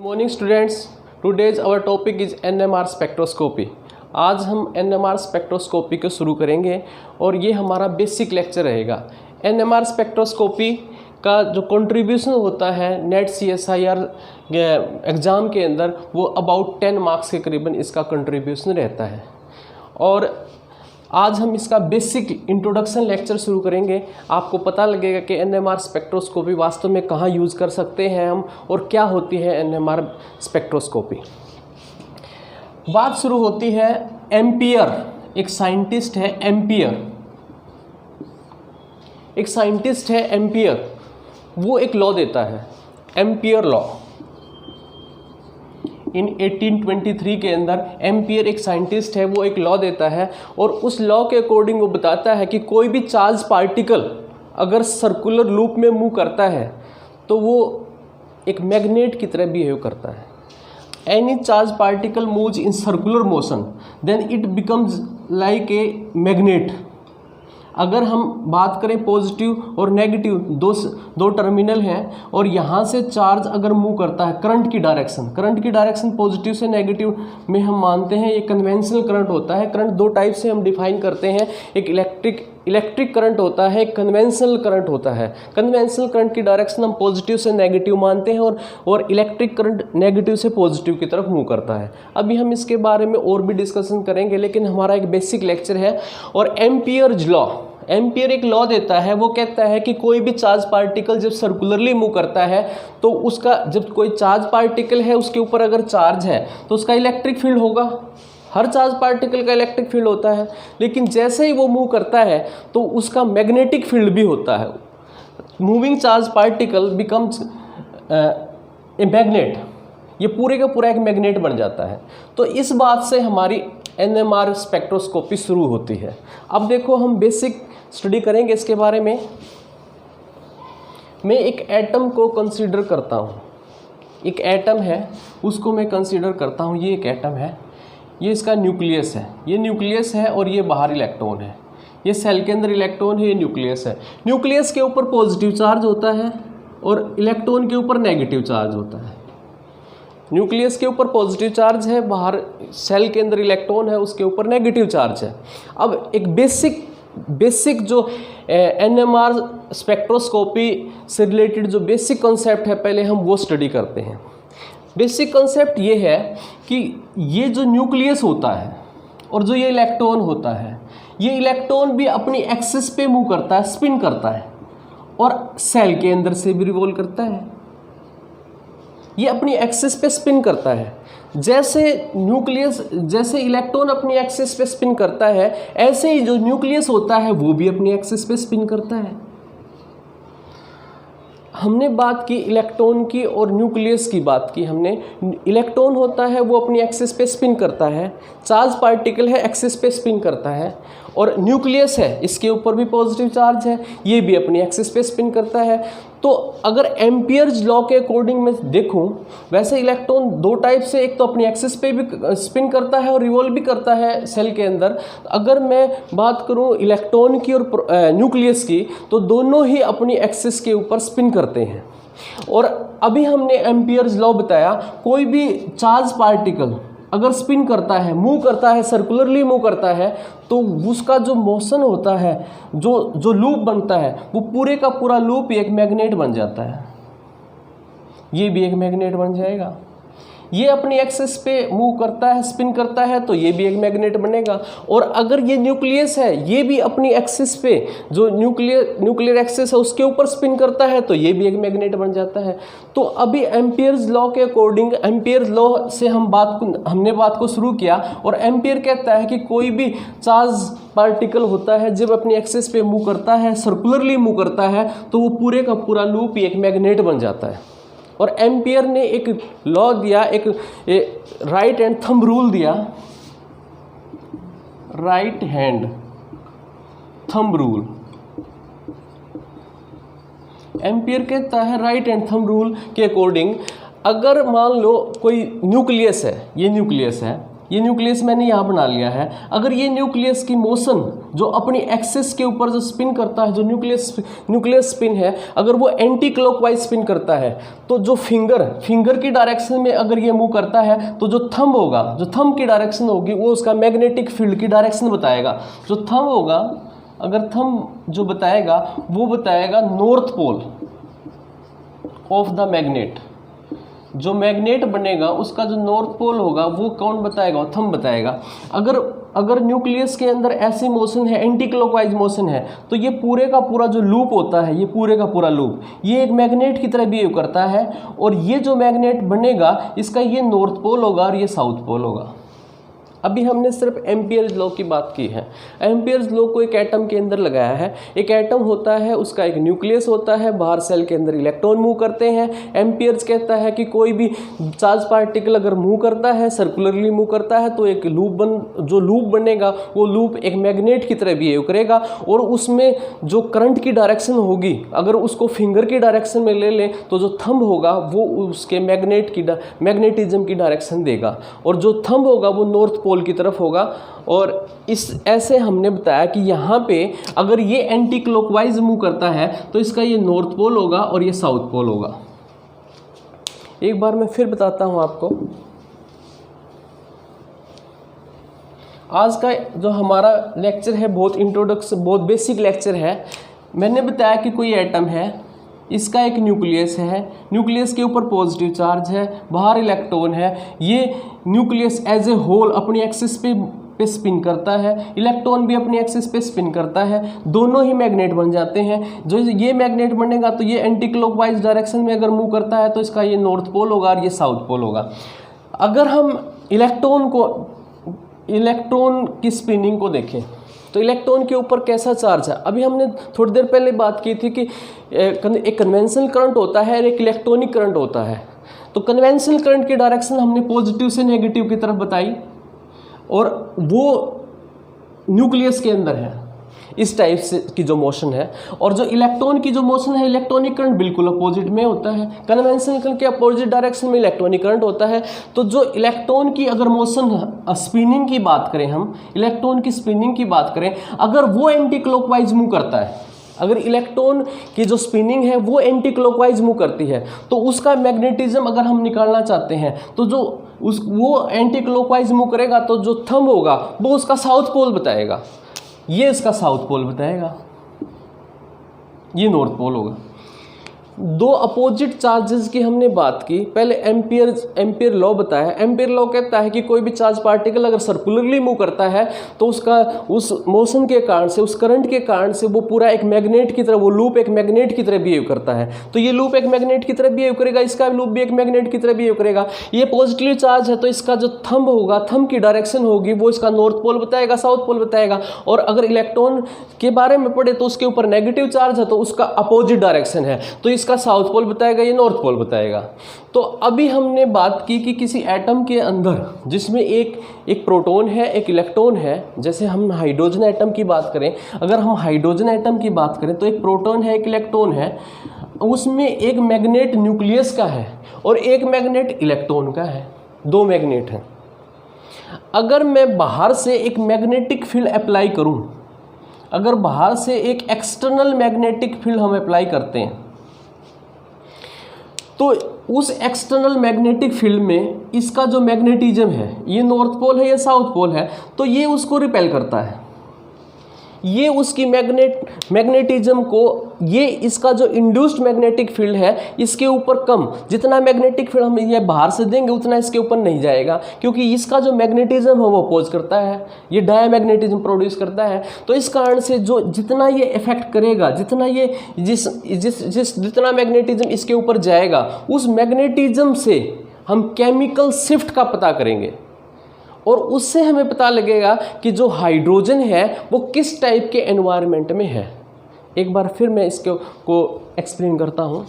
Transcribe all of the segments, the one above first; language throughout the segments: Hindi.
Morning students, today's our topic is NMR spectroscopy. आज हम एनएमआर स्पेक्ट्रोस्कोपी को शुरू करेंगे और ये हमारा बेसिक लेक्चर रहेगा। एनएमआर स्पेक्ट्रोस्कोपी का जो कंट्रीब्यूशन होता है नेट CSIR एग्ज़ाम के अंदर वो अबाउट 10 मार्क्स के करीबन इसका कंट्रीब्यूशन रहता है। और आज हम इसका बेसिक इंट्रोडक्शन लेक्चर शुरू करेंगे। आपको पता लगेगा कि एनएमआर स्पेक्ट्रोस्कोपी वास्तव में कहाँ यूज़ कर सकते हैं हम और क्या होती है एनएमआर स्पेक्ट्रोस्कोपी। बात शुरू होती है एम्पियर, एक साइंटिस्ट है एम्पियर, एक साइंटिस्ट है एम्पियर, वो एक लॉ देता है एम्पियर लॉ। इन 1823 के अंदर एम्पियर एक साइंटिस्ट है, वो एक लॉ देता है और उस लॉ के अकॉर्डिंग वो बताता है कि कोई भी चार्ज पार्टिकल अगर सर्कुलर लूप में मूव करता है तो वो एक मैग्नेट की तरह बिहेव करता है। Any charge particle moves in circular motion then it becomes like a magnet. अगर हम बात करें पॉजिटिव और नेगेटिव, दो टर्मिनल हैं और यहाँ से चार्ज अगर मूव करता है करंट की डायरेक्शन पॉजिटिव से नेगेटिव में हम मानते हैं ये कन्वेंशनल करंट होता है। करंट दो टाइप से हम डिफाइन करते हैं, एक इलेक्ट्रिक करंट होता है, एक कन्वेंशनल करंट होता है। कन्वेंशनल करंट की डायरेक्शन हम पॉजिटिव से नेगेटिव मानते हैं और इलेक्ट्रिक करंट नेगेटिव से पॉजिटिव की तरफ मूव करता है। अभी हम इसके बारे में और भी डिस्कशन करेंगे, लेकिन हमारा एक बेसिक लेक्चर है। और एम्पियर्स लॉ, एम्पियर एक लॉ देता है, वो कहता है कि कोई भी चार्ज पार्टिकल जब सर्कुलरली मूव करता है तो उसका, जब कोई चार्ज पार्टिकल है उसके ऊपर अगर चार्ज है तो उसका इलेक्ट्रिक फील्ड होगा। हर चार्ज पार्टिकल का इलेक्ट्रिक फील्ड होता है, लेकिन जैसे ही वो मूव करता है तो उसका मैग्नेटिक फील्ड भी होता है। Moving charge particle becomes a magnet, ये पूरे का पूरा एक मैग्नेट बन जाता है। तो इस बात से हमारी एनएमआर स्पेक्ट्रोस्कोपी शुरू होती है। अब देखो हम बेसिक स्टडी करेंगे इसके बारे में। मैं एक एटम को कंसीडर करता हूँ, एक एटम है उसको मैं कंसीडर करता हूँ। ये एक एटम है, ये इसका न्यूक्लियस है, ये न्यूक्लियस है और ये बाहर इलेक्ट्रॉन है। ये सेल के अंदर इलेक्ट्रॉन है, ये न्यूक्लियस है। न्यूक्लियस के ऊपर पॉजिटिव चार्ज होता है और इलेक्ट्रॉन के ऊपर नेगेटिव चार्ज होता है। न्यूक्लियस के ऊपर पॉजिटिव चार्ज है, बाहर सेल के अंदर इलेक्ट्रॉन है, उसके ऊपर नेगेटिव चार्ज है। अब एक बेसिक जो एनएमआर स्पेक्ट्रोस्कोपी से रिलेटेड जो बेसिक कॉन्सेप्ट है पहले हम वो स्टडी करते हैं। बेसिक कॉन्सेप्ट ये है कि ये जो न्यूक्लियस होता है और जो ये इलेक्ट्रॉन होता है, ये इलेक्ट्रॉन भी अपनी एक्सिस पे मूव करता है, स्पिन करता है और सेल के अंदर से भी रिवॉल्व करता है। ये अपनी एक्सिस पे स्पिन करता है। जैसे इलेक्ट्रॉन अपनी एक्सिस पे स्पिन करता है, ऐसे ही जो न्यूक्लियस होता है वो भी अपनी एक्सिस पे स्पिन करता है। हमने बात की इलेक्ट्रॉन की और न्यूक्लियस की बात की हमने। इलेक्ट्रॉन होता है वो अपनी एक्सिस पे स्पिन करता है, चार्ज पार्टिकल है एक्सिस पे स्पिन करता है, और न्यूक्लियस है इसके ऊपर भी पॉजिटिव चार्ज है, ये भी अपनी एक्सिस पे स्पिन करता है। तो अगर एम्पियर्स लॉ के अकॉर्डिंग मैं देखूं, वैसे इलेक्ट्रॉन दो टाइप से, एक तो अपनी एक्सिस पे भी स्पिन करता है और रिवॉल्व भी करता है सेल के अंदर। अगर मैं बात करूं इलेक्ट्रॉन की और न्यूक्लियस की, तो दोनों ही अपनी एक्सिस के ऊपर स्पिन करते हैं। और अभी हमने एम्पियर्स लॉ बताया, कोई भी चार्ज पार्टिकल अगर स्पिन करता है, मूव करता है, सर्कुलरली मूव करता है, तो उसका जो मोशन होता है, जो लूप बनता है, वो पूरे का पूरा लूप एक मैग्नेट बन जाता है। ये भी एक मैग्नेट बन जाएगा। ये अपनी एक्सिस पे मूव करता है, स्पिन करता है, तो ये भी एक मैग्नेट बनेगा। और अगर ये न्यूक्लियस है, ये भी अपनी एक्सिस पे, जो न्यूक्लियर एक्सिस है उसके ऊपर स्पिन करता है, तो ये भी एक मैग्नेट बन जाता है। तो अभी एम्पियर्स लॉ के अकॉर्डिंग, एम्पियर्स लॉ से हमने बात को शुरू किया। और एम्पियर कहता है कि कोई भी चार्ज पार्टिकल होता है जब अपनी एक्सिस पे मूव करता है, सर्कुलरली मूव करता है, तो वो पूरे का पूरा लूप एक मैग्नेट बन जाता है। और एम्पियर ने एक लॉ दिया, एक राइट हैंड थंब रूल दिया, right hand thumb rule. Ampere कहता है राइट हैंड थंब रूल के अकॉर्डिंग, अगर मान लो कोई न्यूक्लियस है, ये न्यूक्लियस है ये न्यूक्लियस मैंने यहाँ बना लिया है। अगर ये न्यूक्लियस की मोशन जो अपनी एक्सिस के ऊपर जो स्पिन करता है, जो न्यूक्लियस स्पिन है, अगर वो एंटी क्लॉकवाइज स्पिन करता है, तो जो फिंगर की डायरेक्शन में अगर ये मूव करता है, तो जो थंब होगा, जो थंब की डायरेक्शन होगी वो उसका मैग्नेटिक फील्ड की डायरेक्शन बताएगा। जो थंब होगा, अगर थंब जो बताएगा वो बताएगा north pole of the magnet. जो मैग्नेट बनेगा उसका जो नॉर्थ पोल होगा वो कौन बताएगा? थंब बताएगा। अगर न्यूक्लियस के अंदर ऐसी मोशन है, एंटी क्लॉकवाइज मोशन है, तो ये पूरे का पूरा जो लूप होता है, ये पूरे का पूरा लूप ये एक मैग्नेट की तरह बिहेव करता है। और ये जो मैग्नेट बनेगा इसका ये नॉर्थ पोल होगा और ये साउथ पोल होगा। अभी हमने सिर्फ एम्पियर्स लॉ की बात की है। एम्पियर्स लॉ को एक एटम के अंदर लगाया है। एक एटम होता है, उसका एक न्यूक्लियस होता है, बाहर सेल के अंदर इलेक्ट्रॉन मूव करते हैं। एम्पियर्स कहता है कि कोई भी चार्ज पार्टिकल अगर मूव करता है, सर्कुलरली मूव करता है, तो एक जो लूप बनेगा वो लूप एक मैग्नेट की तरह बिहेव करेगा। और उसमें जो करंट की डायरेक्शन होगी, अगर उसको फिंगर की डायरेक्शन में ले लें तो जो थंब होगा वो उसके मैग्नेटिज्म की डायरेक्शन देगा, और जो थंब होगा वो नॉर्थ पोल की तरफ होगा। और ऐसे हमने बताया कि यहाँ पे अगर ये एंटी क्लॉकवाइज मूव करता है तो इसका ये नॉर्थ पोल होगा और ये साउथ पोल होगा। एक बार मैं फिर बताता हूँ आपको। आज का जो हमारा लेक्चर है बहुत इंट्रोडक्शन, बहुत बेसिक लेक्चर है। मैंने बताया कि कोई एटम है, इसका एक न्यूक्लियस है, न्यूक्लियस के ऊपर पॉजिटिव चार्ज है, बाहर इलेक्ट्रॉन है। ये न्यूक्लियस एज ए होल अपनी एक्सिस पे स्पिन करता है, इलेक्ट्रॉन भी अपनी एक्सिस पे स्पिन करता है, दोनों ही मैग्नेट बन जाते हैं। जो ये मैग्नेट बनेगा तो ये एंटी क्लॉकवाइज डायरेक्शन में अगर मूव करता है तो इसका ये नॉर्थ पोल होगा और ये साउथ पोल होगा। अगर हम इलेक्ट्रॉन की स्पिनिंग को देखें तो इलेक्ट्रॉन के ऊपर कैसा चार्ज है? अभी हमने थोड़ी देर पहले बात की थी कि एक कन्वेंशनल करंट होता है और एक इलेक्ट्रॉनिक करंट होता है। तो कन्वेंशनल करंट की डायरेक्शन हमने पॉजिटिव से नेगेटिव की तरफ बताई, और वो न्यूक्लियस के अंदर है, इस टाइप से की जो मोशन है। और जो इलेक्ट्रॉन की जो मोशन है, इलेक्ट्रॉनिक करंट बिल्कुल अपोजिट में होता है। कन्वेंशनल करंट के अपोजिट डायरेक्शन में इलेक्ट्रॉनिक करंट होता है। तो जो इलेक्ट्रॉन की अगर मोशन स्पिनिंग की बात करें, हम इलेक्ट्रॉन की स्पिनिंग की बात करें, अगर वो एंटी क्लॉकवाइज मूव करता है, अगर इलेक्ट्रॉन की जो स्पिनिंग है वो एंटी क्लॉकवाइज मूव करती है, तो उसका मैग्नेटिज्म अगर हम निकालना चाहते हैं तो वो एंटी क्लॉकवाइज मूव करेगा, तो जो थंब होगा वो उसका साउथ पोल बताएगा, ये इसका साउथ पोल बताएगा, ये नॉर्थ पोल होगा। दो अपोजिट चार्जेस की हमने बात की। पहले एम्पियर लॉ बताया। एम्पियर लॉ कहता है कि कोई भी चार्ज पार्टिकल अगर सर्कुलरली मूव करता है तो उसका उस मोशन के कारण से, उस करंट के कारण से वो पूरा एक मैग्नेट की तरह, वो लूप एक मैग्नेट की तरह बिहेव करता है। तो ये लूप एक मैग्नेट की तरह बिहेव करेगा, इसका लूप भी एक मैग्नेट की तरह बिहेव करेगा। ये पॉजिटिव चार्ज है तो इसका जो थंब होगा, थंब की डायरेक्शन होगी वो इसका नॉर्थ पोल बताएगा, साउथ पोल बताएगा। और अगर इलेक्ट्रॉन के बारे में पढ़े तो उसके ऊपर नेगेटिव चार्ज है तो उसका अपोजिट डायरेक्शन है, तो इसका साउथ पोल बताएगा, ये नॉर्थ पोल बताएगा। तो अभी हमने बात की कि किसी एटम के अंदर जिसमें एक प्रोटॉन है, एक इलेक्ट्रॉन है, जैसे हम हाइड्रोजन एटम की बात करें, अगर हम हाइड्रोजन एटम की बात करें तो एक प्रोटॉन है, एक इलेक्ट्रॉन है, उसमें एक मैग्नेट न्यूक्लियस का है और एक मैग्नेट इलेक्ट्रॉन का है, दो मैग्नेट हैं। अगर मैं बाहर से एक मैग्नेटिक फील्ड अप्लाई करूं, अगर बाहर से एक एक्सटर्नल मैग्नेटिक फील्ड हम अप्लाई करते हैं तो उस एक्सटर्नल मैग्नेटिक फील्ड में इसका जो मैग्नेटिज्म है, ये नॉर्थ पोल है, ये साउथ पोल है, तो ये उसको रिपेल करता है। ये उसकी मैग्नेटिज्म को, ये इसका जो इंड्यूस्ड मैग्नेटिक फील्ड है इसके ऊपर कम, जितना मैग्नेटिक फील्ड हम ये बाहर से देंगे उतना इसके ऊपर नहीं जाएगा, क्योंकि इसका जो मैग्नेटिज्म है वो अपोज करता है, ये डायमैग्नेटिज्म प्रोड्यूस करता है। तो इस कारण से जो जितना ये इफेक्ट करेगा, जितना ये जितना मैग्नेटिज्म इसके ऊपर जाएगा, उस मैग्नेटिज्म से हम केमिकल शिफ्ट का पता करेंगे और उससे हमें पता लगेगा कि जो हाइड्रोजन है वो किस टाइप के एनवायरनमेंट में है। एक बार फिर मैं इसको एक्सप्लेन करता हूँ।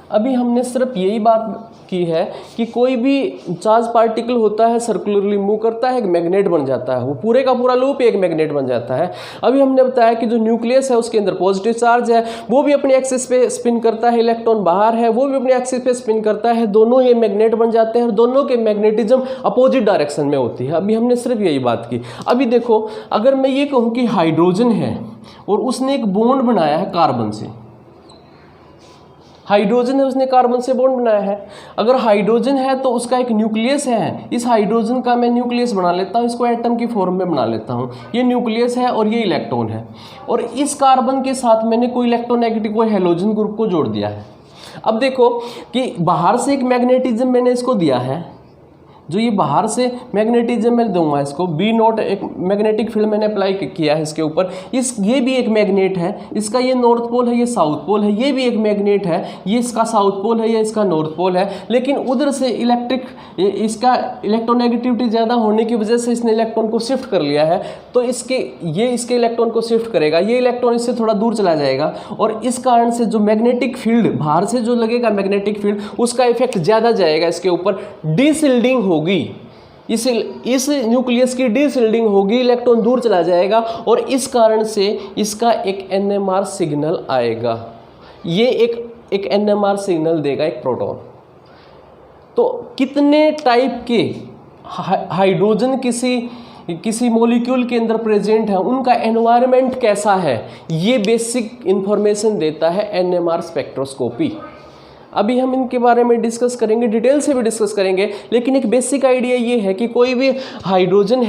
अभी हमने सिर्फ यही बात की है कि कोई भी चार्ज पार्टिकल होता है सर्कुलरली मूव करता है, एक मैग्नेट बन जाता है, वो पूरे का पूरा लूप एक मैग्नेट बन जाता है। अभी हमने बताया कि जो न्यूक्लियस है उसके अंदर पॉजिटिव चार्ज है, वो भी अपने एक्सिस पे स्पिन करता है, इलेक्ट्रॉन बाहर है वो भी अपने एक्सिस पे स्पिन करता है, दोनों ये मैग्नेट बन जाते हैं और दोनों के मैग्नेटिज्म अपोजिट डायरेक्शन में होती है। अभी हमने सिर्फ यही बात की। अभी देखो, अगर मैं ये कहूँ कि हाइड्रोजन है और उसने एक बॉन्ड बनाया है कार्बन से, हाइड्रोजन है उसने कार्बन से बॉन्ड बनाया है, अगर हाइड्रोजन है तो उसका एक न्यूक्लियस है, इस हाइड्रोजन का मैं न्यूक्लियस बना लेता हूँ, इसको एटम की फॉर्म में बना लेता हूँ, ये न्यूक्लियस है और ये इलेक्ट्रॉन है, और इस कार्बन के साथ मैंने कोई इलेक्ट्रोनेगेटिव कोई हैलोजन ग्रुप को जोड़ दिया है। अब देखो कि बाहर से एक मैग्नेटिज्म मैंने इसको दिया है, जो ये बाहर से मैग्नेटिज्म मैं दूंगा इसको B0, एक मैग्नेटिक फील्ड मैंने अप्लाई किया है इसके ऊपर, ये भी एक मैग्नेट है, इसका ये नॉर्थ पोल है, ये साउथ पोल है, ये भी एक मैग्नेट है, ये इसका साउथ पोल है, ये इसका नॉर्थ पोल है, लेकिन उधर से इसका इलेक्ट्रोनेगेटिविटी ज़्यादा होने की वजह से इसने इलेक्ट्रॉन को शिफ्ट कर लिया है, तो इसके इलेक्ट्रॉन को शिफ्ट करेगा, ये इलेक्ट्रॉन इससे थोड़ा दूर चला जाएगा, और इस कारण से जो मैग्नेटिक फील्ड बाहर से जो लगेगा मैग्नेटिक फील्ड, उसका इफेक्ट ज़्यादा जाएगा इसके ऊपर, डीशिल्डिंग होगी, इस न्यूक्लियस की डीशिल्डिंग होगी, इलेक्ट्रॉन दूर चला जाएगा और इस कारण से इसका एक NMR सिग्नल आएगा, ये एक NMR सिग्नल देगा एक प्रोटॉन। तो कितने टाइप के हाइड्रोजन किसी मॉलिक्यूल के अंदर प्रेजेंट है, उनका एनवायरनमेंट कैसा है, ये बेसिक इंफॉर्मेशन देता है NMR स्पेक्ट्रोस्कोपी। अभी हम इनके बारे में डिस्कस करेंगे, डिटेल से भी डिस्कस करेंगे, लेकिन एक बेसिक आइडिया ये है कि कोई हाइड्रोजन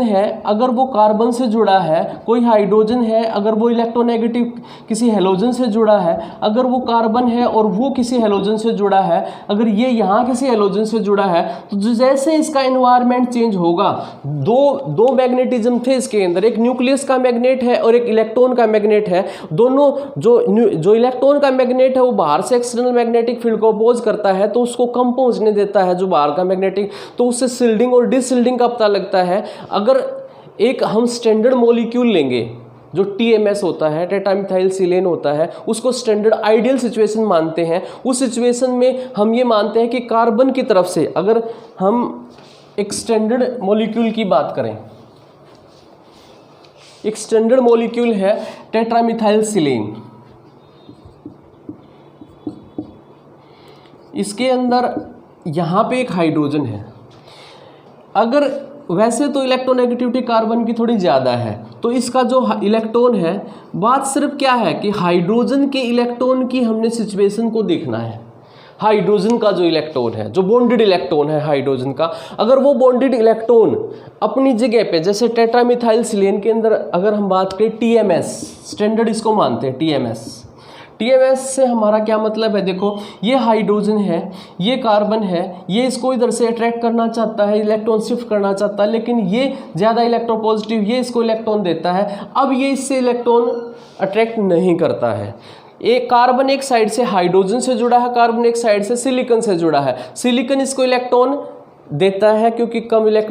है अगर वो कार्बन से जुड़ा है, कोई हाइड्रोजन है अगर वो इलेक्ट्रोनेगेटिव किसी हेलोजन से जुड़ा है, अगर वो कार्बन है और वो किसी हेलोजन से जुड़ा है, अगर ये यहाँ किसी हेलोजन से जुड़ा है, तो जैसे इसका एनवायरनमेंट चेंज होगा, दो मैग्नेटिज्म थे इसके अंदर, एक न्यूक्लियस का मैग्नेट है और एक इलेक्ट्रॉन का मैग्नेट है, दोनों जो इलेक्ट्रॉन का मैग्नेट है वो बाहर से एक्सटर्नल मैग्नेटिक फील्ड को अपोज करता है, तो उसको कम पहुंचने देता है जो बाहर का मैग्नेटिक, तो उससे शिल्डिंग और डिशिल्डिंग का पता लगता है। अगर एक हम स्टैंडर्ड मॉलिक्यूल लेंगे जो TMS होता है, टेट्रामिथाइल सिलेन होता है, उसको स्टैंडर्ड आइडियल सिचुएशन मानते हैं। उस सिचुएशन में हम ये मानते हैं कि कार्बन की तरफ से अगर हम एक स्टैंडर्ड मॉलिक्यूल की बात करें, एक स्टैंडर्ड मॉलिक्यूल है टेट्रामिथाइल सिलेन, इसके अंदर यहाँ पे एक हाइड्रोजन है, अगर वैसे तो इलेक्ट्रोनेगेटिविटी कार्बन की थोड़ी ज़्यादा है, तो इसका जो इलेक्ट्रॉन है, बात सिर्फ क्या है कि हाइड्रोजन के इलेक्ट्रॉन की हमने सिचुएशन को देखना है। हाइड्रोजन का जो इलेक्ट्रॉन है, जो बॉन्डेड इलेक्ट्रॉन है हाइड्रोजन का, अगर वो बॉन्डेड इलेक्ट्रॉन अपनी जगह पे, जैसे टेट्रामिथाइल सिलेन के अंदर अगर हम बात करें TMS, स्टैंडर्ड इसको मानते हैं TMS से हमारा क्या मतलब है, देखो ये हाइड्रोजन है, ये कार्बन है, ये इसको इधर से अट्रैक्ट करना चाहता है, इलेक्ट्रॉन शिफ्ट करना चाहता है, लेकिन ये ज़्यादा इलेक्ट्रोपॉजिटिव, ये इसको इलेक्ट्रॉन देता है, अब ये इससे इलेक्ट्रॉन अट्रैक्ट नहीं करता है। एक कार्बन एक साइड से हाइड्रोजन से जुड़ा है, कार्बन एक साइड से सिलिकॉन से जुड़ा है, सिलिकॉन इसको इलेक्ट्रॉन देता है क्योंकि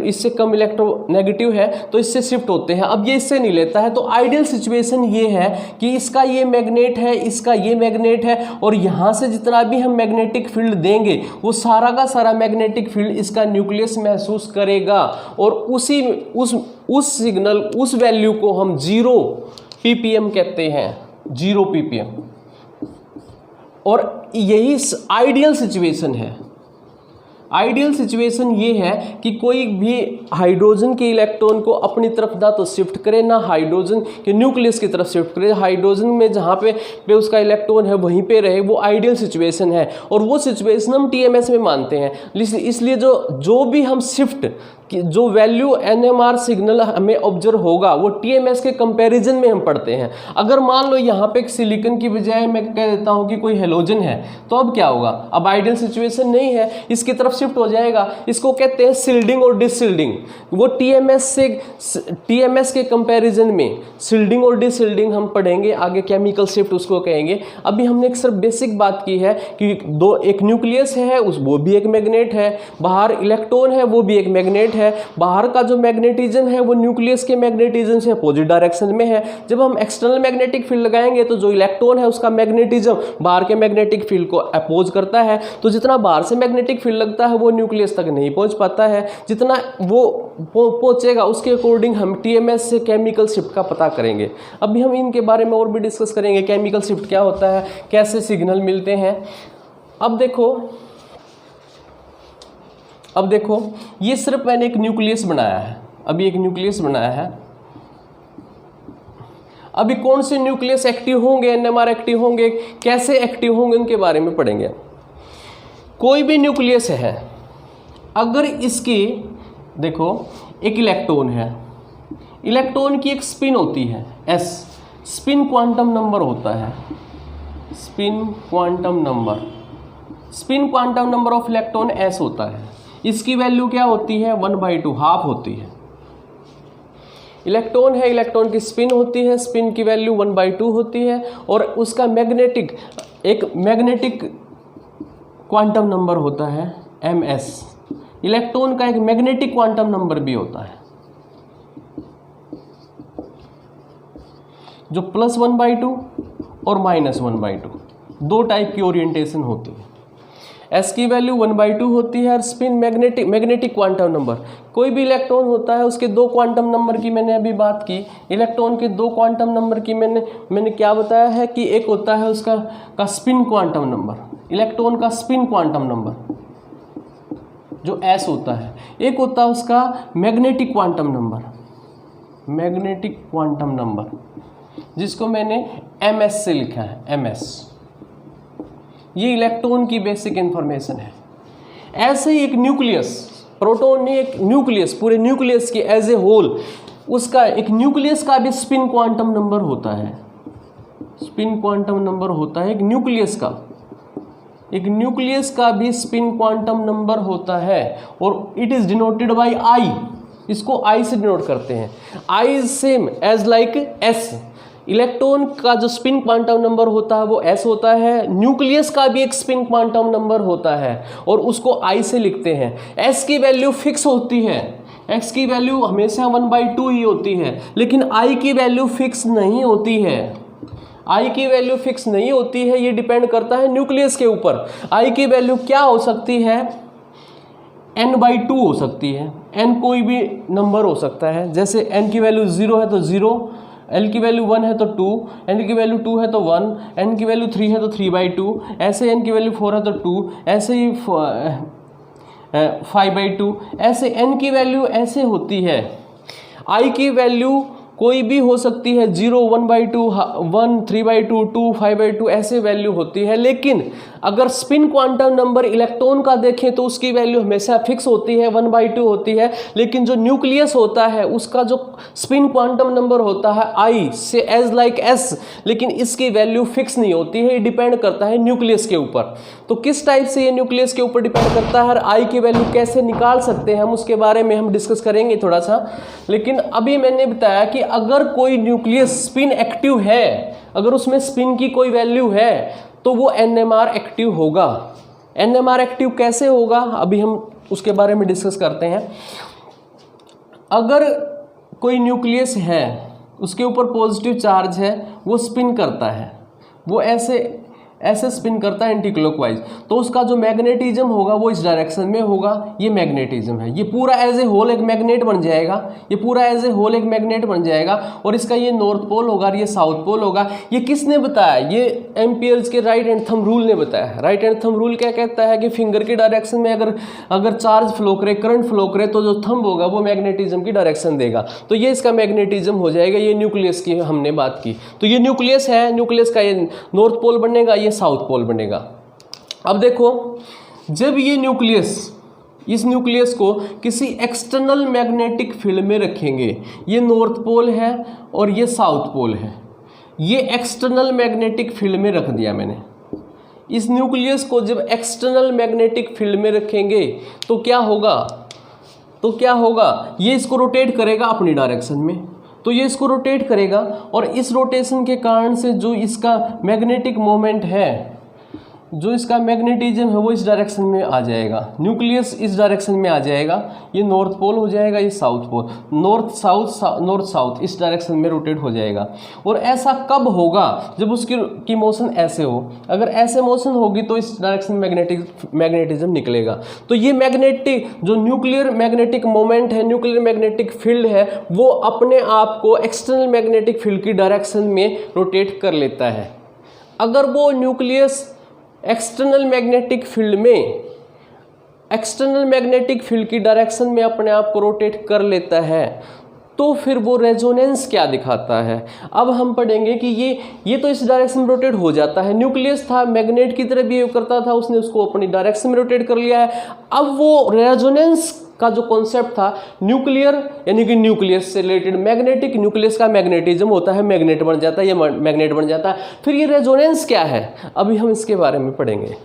इससे कम इलेक्ट्रोनेगेटिव है, तो इससे शिफ्ट होते हैं, अब ये इससे नहीं लेता है। तो आइडियल सिचुएशन ये है कि इसका ये मैग्नेट है, इसका ये मैग्नेट है, और यहाँ से जितना भी हम मैग्नेटिक फील्ड देंगे वो सारा का सारा मैग्नेटिक फील्ड इसका न्यूक्लियस महसूस करेगा, और उस सिग्नल, उस वैल्यू को हम 0 ppm कहते हैं, 0 ppm, और यही आइडियल सिचुएशन है। आइडियल सिचुएशन ये है कि कोई भी हाइड्रोजन के इलेक्ट्रॉन को अपनी तरफ ना तो शिफ्ट करे, ना हाइड्रोजन के न्यूक्लियस की तरफ शिफ्ट करे, हाइड्रोजन में जहाँ पे उसका इलेक्ट्रॉन है वहीं पे रहे, वो आइडियल सिचुएशन है, और वो सिचुएशन हम TMS में मानते हैं। इसलिए जो भी हम शिफ्ट कि जो वैल्यू NMR सिग्नल हमें ऑब्जर्व होगा वो TMS के कंपैरिजन में हम पढ़ते हैं। अगर मान लो यहाँ पे एक सिलिकॉन की बजाय मैं कह देता हूँ कि कोई हेलोजन है, तो अब क्या होगा, अब आइडियल सिचुएशन नहीं है, इसकी तरफ शिफ्ट हो जाएगा। इसको कहते हैं शिल्डिंग और डिशिल्डिंग। वो TMS के कंपैरिजन में शिल्डिंग और डिशिल्डिंग हम पढ़ेंगे आगे, केमिकल शिफ्ट उसको कहेंगे। अभी हमने एक सिर्फ बेसिक बात की है कि एक न्यूक्लियस है, वो भी एक मैग्नेट है, बाहर इलेक्ट्रॉन है, वो भी एक मैग्नेट है, बाहर का जो मैग्नेटिज्म है वो न्यूक्लियस के मैग्नेटिज्म से अपोजिट डायरेक्शन में है। जब हम एक्सटर्नल मैग्नेटिक फील्ड लगाएंगे तो जो इलेक्ट्रॉन है उसका मैग्नेटिज्म बाहर के मैग्नेटिक फील्ड को अपोज करता है, तो जितना बाहर से मैग्नेटिक फील्ड लगता है वो न्यूक्लियस तक नहीं पहुंच पाता है, जितना वो पहुंचेगा उसके अकॉर्डिंग हम टीएमएस से केमिकल शिफ्ट का पता करेंगे। अभी हम इनके बारे में और भी डिस्कस करेंगे, केमिकल शिफ्ट क्या होता है, कैसे सिग्नल मिलते हैं। अब देखो ये सिर्फ मैंने एक न्यूक्लियस बनाया है, अभी एक न्यूक्लियस बनाया है। अभी कौन से न्यूक्लियस एक्टिव होंगे, एनएमआर एक्टिव होंगे, कैसे एक्टिव होंगे, उनके बारे में पढ़ेंगे। कोई भी न्यूक्लियस है, अगर इसकी देखो एक इलेक्ट्रॉन है, इलेक्ट्रॉन की एक स्पिन होती है s, स्पिन क्वांटम नंबर होता है, spin quantum number of electron s होता है। इसकी वैल्यू क्या होती है, 1/2 हाफ होती है। इलेक्ट्रॉन है, इलेक्ट्रॉन की स्पिन होती है, स्पिन की वैल्यू 1/2 होती है, और उसका मैग्नेटिक क्वांटम नंबर होता है ms। इलेक्ट्रॉन का एक मैग्नेटिक क्वांटम नंबर भी होता है जो +1/2 और -1/2, दो टाइप की ओरिएंटेशन होती है। s की वैल्यू 1/2 होती है और स्पिन मैग्नेटिक क्वांटम नंबर। कोई भी इलेक्ट्रॉन होता है उसके दो क्वांटम नंबर की मैंने अभी बात की। इलेक्ट्रॉन के दो क्वांटम नंबर की मैंने क्या बताया है कि एक होता है उसका स्पिन क्वांटम नंबर, इलेक्ट्रॉन का स्पिन क्वांटम नंबर जो s होता है, एक होता है उसका मैग्नेटिक क्वांटम नंबर, जिसको मैंने ms से लिखा है, ms। ये इलेक्ट्रॉन की बेसिक इंफॉर्मेशन है। ऐसे ही एक न्यूक्लियस, प्रोटॉन नहीं, एक न्यूक्लियस, पूरे न्यूक्लियस की एज ए होल, उसका एक न्यूक्लियस का भी स्पिन क्वांटम नंबर होता है, स्पिन क्वांटम नंबर होता है एक न्यूक्लियस का भी स्पिन क्वांटम नंबर होता है, और it is denoted by I। इसको I से डिनोट करते हैं। I is same as like S। Electron का जो स्पिन क्वांटम नंबर होता है वो s होता है, न्यूक्लियस का भी एक स्पिन क्वांटम नंबर होता है और उसको I से लिखते हैं। s की वैल्यू फिक्स होती है, x की वैल्यू हमेशा 1/2 ही होती है, लेकिन I की वैल्यू फिक्स नहीं होती है। I की वैल्यू फिक्स नहीं होती है, ये डिपेंड करता है न्यूक्लियस के ऊपर। I की वैल्यू क्या हो सकती है, n/2 हो सकती है। n कोई भी नंबर हो सकता है, जैसे n की वैल्यू 0 है तो 0, L की वैल्यू 1 है तो 2, N की वैल्यू 2 है तो 1, N की वैल्यू 3 है तो 3/2, ऐसे N की वैल्यू 4 है तो 2, ऐसे ही 5/2, ऐसे N की वैल्यू ऐसे होती है। I की वैल्यू कोई भी हो सकती है, 0, 1/2, 1, 3/2, 2, 5/2, ऐसे वैल्यू होती है। लेकिन अगर स्पिन क्वांटम नंबर इलेक्ट्रॉन का देखें तो उसकी वैल्यू हमेशा फिक्स होती है, 1/2 होती है। लेकिन जो न्यूक्लियस होता है उसका जो स्पिन क्वांटम नंबर होता है I से एज लाइक S, लेकिन इसकी वैल्यू फिक्स नहीं होती है, ये डिपेंड करता है न्यूक्लियस के ऊपर। तो किस टाइप से ये न्यूक्लियस के ऊपर डिपेंड करता है और I की वैल्यू कैसे निकाल सकते हैं हम, उसके बारे में हम डिस्कस करेंगे थोड़ा सा। लेकिन अभी मैंने बताया कि अगर कोई न्यूक्लियस स्पिन एक्टिव है, अगर उसमें स्पिन की कोई वैल्यू है तो वो NMR एक्टिव होगा। NMR एक्टिव कैसे होगा, अभी हम उसके बारे में डिस्कस करते हैं। अगर कोई न्यूक्लियस है, उसके ऊपर पॉजिटिव चार्ज है, वो स्पिन करता है, वो ऐसे स्पिन करता है एंटी क्लॉकवाइज, तो उसका जो मैग्नेटिज्म होगा वो इस डायरेक्शन में होगा। ये मैग्नेटिज्म है, ये पूरा एज ए होल एक मैग्नेट बन जाएगा, ये पूरा एज ए होल एक मैग्नेट बन जाएगा और इसका ये नॉर्थ पोल होगा और ये साउथ पोल होगा। ये किसने बताया, ये एम्पियर्स के राइट हैंड थंब रूल ने बताया। राइट हैंड थंब रूल क्या कहता है कि फिंगर की डायरेक्शन में अगर चार्ज फ्लो करे, करंट फ्लो करे, तो जो थंब होगा वो मैग्नेटिज्म की डायरेक्शन देगा। तो ये इसका मैग्नेटिज्म हो जाएगा। ये न्यूक्लियस की हमने बात की, तो ये न्यूक्लियस है, न्यूक्लियस का ये नॉर्थ पोल बनेगा, ये साउथ पोल बनेगा। अब देखो, जब ये इस न्यूक्लियस को किसी एक्सटर्नल मैग्नेटिक फील्ड में रखेंगे, ये नॉर्थ पोल है और ये साउथ पोल है, ये एक्सटर्नल मैग्नेटिक फील्ड में रख दिया मैंने। इस न्यूक्लियस को जब एक्सटर्नल मैग्नेटिक फील्ड में रखेंगे तो क्या होगा, ये इसको रोटेट करेगा अपनी डायरेक्शन में, तो ये इसको रोटेट करेगा और इस रोटेशन के कारण से जो इसका मैग्नेटिक मोमेंट है जो इसका मैग्नेटिज्म है वो इस डायरेक्शन में आ जाएगा, न्यूक्लियस इस डायरेक्शन में आ जाएगा, ये नॉर्थ पोल हो जाएगा, ये साउथ पोल, नॉर्थ साउथ इस डायरेक्शन में रोटेट हो जाएगा। और ऐसा कब होगा? जब उसकी मोशन ऐसे हो, अगर ऐसे मोशन होगी तो इस डायरेक्शन में मैग्नेटिज्म निकलेगा। तो ये मैग्नेटिक जो न्यूक्लियर मैग्नेटिक मोमेंट है, न्यूक्लियर मैग्नेटिक फील्ड है, वो अपने आप को एक्सटर्नल मैग्नेटिक फील्ड की डायरेक्शन में रोटेट कर लेता है। अगर वो न्यूक्लियस एक्सटर्नल मैग्नेटिक फील्ड की डायरेक्शन में अपने आप को रोटेट कर लेता है, तो फिर वो रेजोनेंस क्या दिखाता है? अब हम पढ़ेंगे कि ये तो इस डायरेक्शन में रोटेट हो जाता है, न्यूक्लियस था, मैग्नेट की तरह बिहेव करता था, उसने उसको अपनी डायरेक्शन में रोटेट कर लिया है। अब वो रेजोनेंस का जो कॉन्सेप्ट था, न्यूक्लियर यानी कि न्यूक्लियस से रिलेटेड मैग्नेटिक, न्यूक्लियस का मैग्नेटिज्म होता है, मैग्नेट बन जाता है, ये मैग्नेट बन जाता है। फिर ये रेजोनेंस क्या है? अभी हम इसके बारे में पढ़ेंगे।